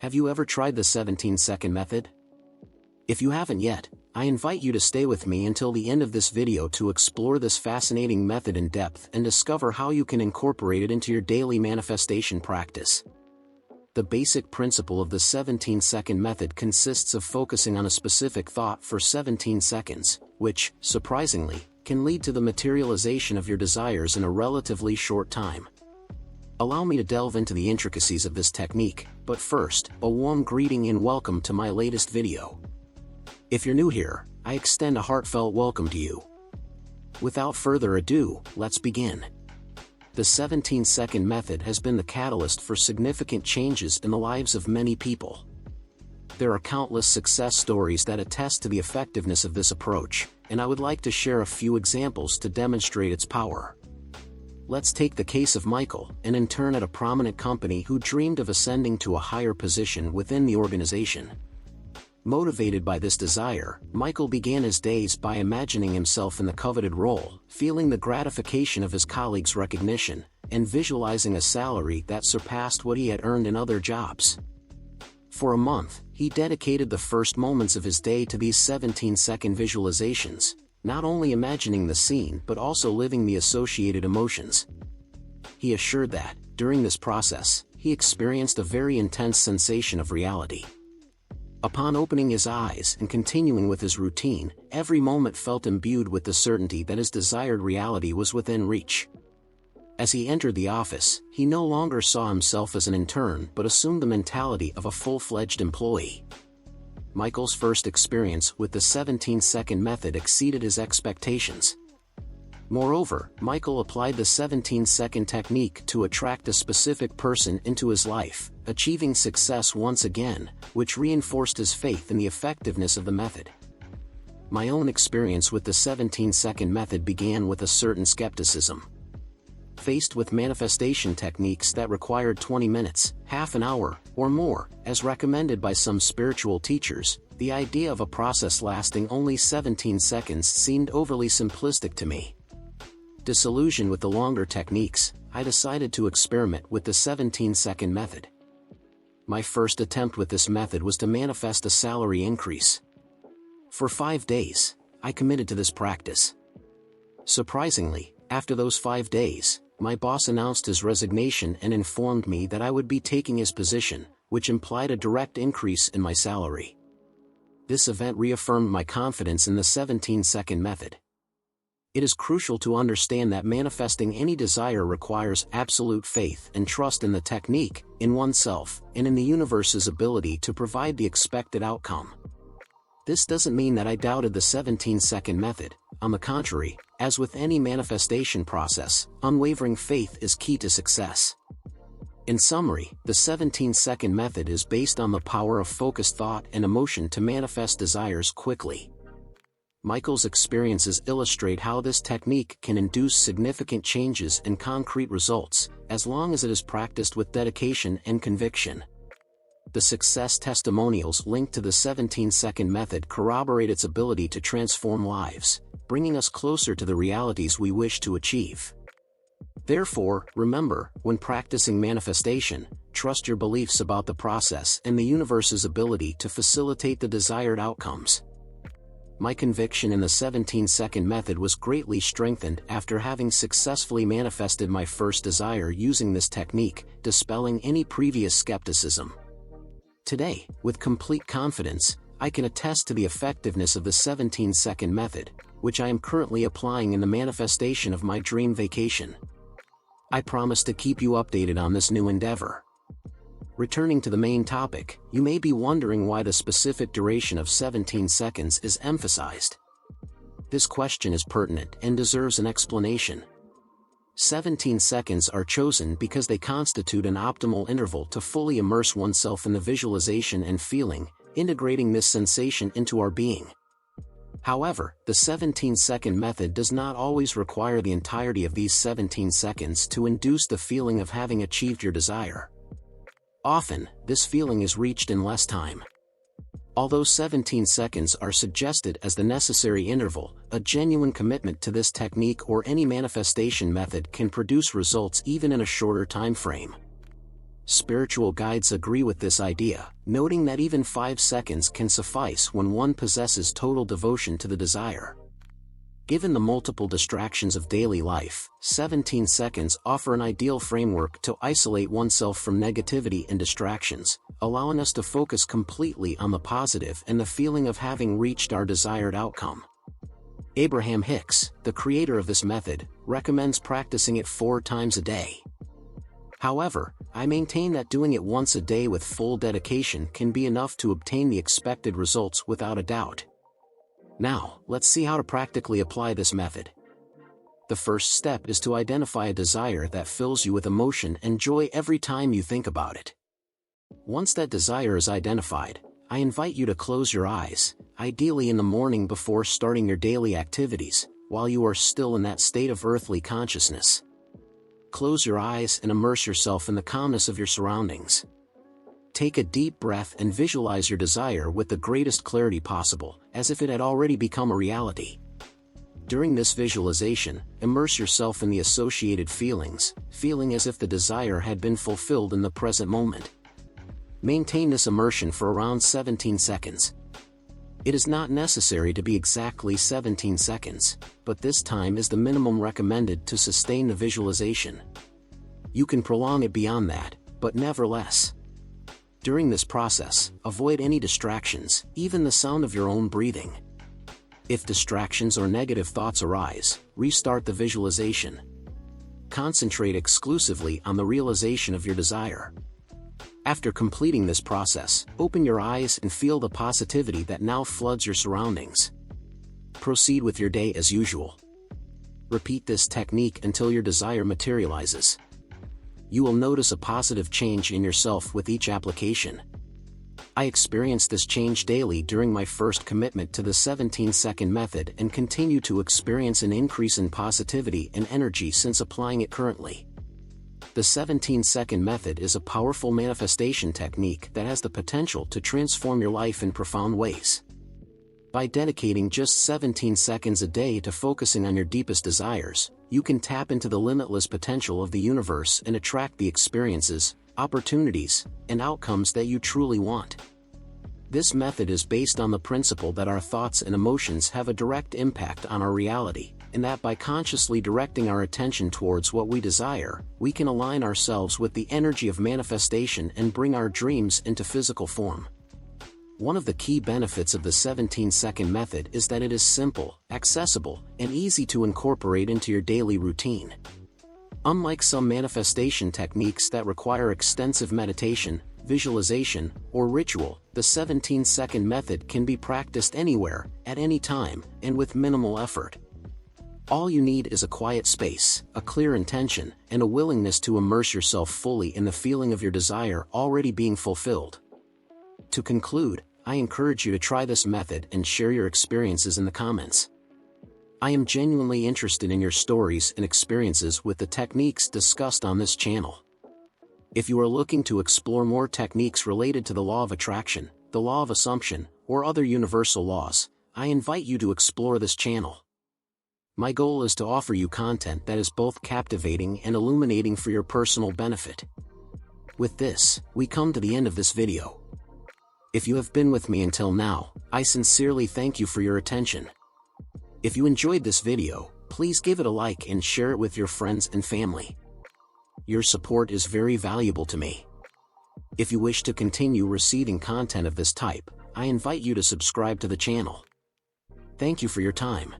Have you ever tried the 17-second method? If you haven't yet, I invite you to stay with me until the end of this video to explore this fascinating method in depth and discover how you can incorporate it into your daily manifestation practice. The basic principle of the 17-second method consists of focusing on a specific thought for 17 seconds, which, surprisingly, can lead to the materialization of your desires in a relatively short time. Allow me to delve into the intricacies of this technique, but first, a warm greeting and welcome to my latest video. If you're new here, I extend a heartfelt welcome to you. Without further ado, let's begin. The 17-second method has been the catalyst for significant changes in the lives of many people. There are countless success stories that attest to the effectiveness of this approach, and I would like to share a few examples to demonstrate its power. Let's take the case of Michael, an intern at a prominent company who dreamed of ascending to a higher position within the organization. Motivated by this desire, Michael began his days by imagining himself in the coveted role, feeling the gratification of his colleagues' recognition, and visualizing a salary that surpassed what he had earned in other jobs. For a month, he dedicated the first moments of his day to these 17-second visualizations, not only imagining the scene but also living the associated emotions. He assured that, during this process, he experienced a very intense sensation of reality. Upon opening his eyes and continuing with his routine, every moment felt imbued with the certainty that his desired reality was within reach. As he entered the office, he no longer saw himself as an intern but assumed the mentality of a full-fledged employee. Michael's first experience with the 17-second method exceeded his expectations. Moreover, Michael applied the 17-second technique to attract a specific person into his life, achieving success once again, which reinforced his faith in the effectiveness of the method. My own experience with the 17-second method began with a certain skepticism. Faced with manifestation techniques that required 20 minutes, half an hour, or more, as recommended by some spiritual teachers, the idea of a process lasting only 17 seconds seemed overly simplistic to me. Disillusioned with the longer techniques, I decided to experiment with the 17-second method. My first attempt with this method was to manifest a salary increase. For 5 days, I committed to this practice. Surprisingly, after those 5 days, my boss announced his resignation and informed me that I would be taking his position, which implied a direct increase in my salary. This event reaffirmed my confidence in the 17-second method. It is crucial to understand that manifesting any desire requires absolute faith and trust in the technique, in oneself, and in the universe's ability to provide the expected outcome. This doesn't mean that I doubted the 17-second method. On the contrary, as with any manifestation process, unwavering faith is key to success. In summary, the 17-second method is based on the power of focused thought and emotion to manifest desires quickly. Michael's experiences illustrate how this technique can induce significant changes and concrete results, as long as it is practiced with dedication and conviction. The success testimonials linked to the 17-second method corroborate its ability to transform lives, bringing us closer to the realities we wish to achieve. Therefore, remember, when practicing manifestation, trust your beliefs about the process and the universe's ability to facilitate the desired outcomes. My conviction in the 17-second method was greatly strengthened after having successfully manifested my first desire using this technique, dispelling any previous skepticism. Today, with complete confidence, I can attest to the effectiveness of the 17-second method, which I am currently applying in the manifestation of my dream vacation. I promise to keep you updated on this new endeavor. Returning to the main topic, you may be wondering why the specific duration of 17 seconds is emphasized. This question is pertinent and deserves an explanation. 17 seconds are chosen because they constitute an optimal interval to fully immerse oneself in the visualization and feeling, integrating this sensation into our being. However, the 17-second method does not always require the entirety of these 17 seconds to induce the feeling of having achieved your desire. Often, this feeling is reached in less time. Although 17 seconds are suggested as the necessary interval, a genuine commitment to this technique or any manifestation method can produce results even in a shorter time frame. Spiritual guides agree with this idea, noting that even 5 seconds can suffice when one possesses total devotion to the desire. Given the multiple distractions of daily life, 17 seconds offer an ideal framework to isolate oneself from negativity and distractions, allowing us to focus completely on the positive and the feeling of having reached our desired outcome. Abraham Hicks, the creator of this method, recommends practicing it 4 times a day. However, I maintain that doing it once a day with full dedication can be enough to obtain the expected results without a doubt. Now, let's see how to practically apply this method. The first step is to identify a desire that fills you with emotion and joy every time you think about it. Once that desire is identified, I invite you to close your eyes, ideally in the morning before starting your daily activities, while you are still in that state of earthly consciousness. Close your eyes and immerse yourself in the calmness of your surroundings. Take a deep breath and visualize your desire with the greatest clarity possible, as if it had already become a reality. During this visualization, immerse yourself in the associated feelings, feeling as if the desire had been fulfilled in the present moment. Maintain this immersion for around 17 seconds. It is not necessary to be exactly 17 seconds, but this time is the minimum recommended to sustain the visualization. You can prolong it beyond that, but never less. During this process, avoid any distractions, even the sound of your own breathing. If distractions or negative thoughts arise, restart the visualization. Concentrate exclusively on the realization of your desire. After completing this process, open your eyes and feel the positivity that now floods your surroundings. Proceed with your day as usual. Repeat this technique until your desire materializes. You will notice a positive change in yourself with each application. I experienced this change daily during my first commitment to the 17-second method and continue to experience an increase in positivity and energy since applying it currently. The 17-second method is a powerful manifestation technique that has the potential to transform your life in profound ways. By dedicating just 17 seconds a day to focusing on your deepest desires, you can tap into the limitless potential of the universe and attract the experiences, opportunities, and outcomes that you truly want. This method is based on the principle that our thoughts and emotions have a direct impact on our reality, and that by consciously directing our attention towards what we desire, we can align ourselves with the energy of manifestation and bring our dreams into physical form. One of the key benefits of the 17-second method is that it is simple, accessible, and easy to incorporate into your daily routine. Unlike some manifestation techniques that require extensive meditation, visualization, or ritual, the 17-second method can be practiced anywhere, at any time, and with minimal effort. All you need is a quiet space, a clear intention, and a willingness to immerse yourself fully in the feeling of your desire already being fulfilled. To conclude, I encourage you to try this method and share your experiences in the comments. I am genuinely interested in your stories and experiences with the techniques discussed on this channel. If you are looking to explore more techniques related to the law of attraction, the law of assumption, or other universal laws, I invite you to explore this channel. My goal is to offer you content that is both captivating and illuminating for your personal benefit. With this, we come to the end of this video. If you have been with me until now, I sincerely thank you for your attention. If you enjoyed this video, please give it a like and share it with your friends and family. Your support is very valuable to me. If you wish to continue receiving content of this type, I invite you to subscribe to the channel. Thank you for your time.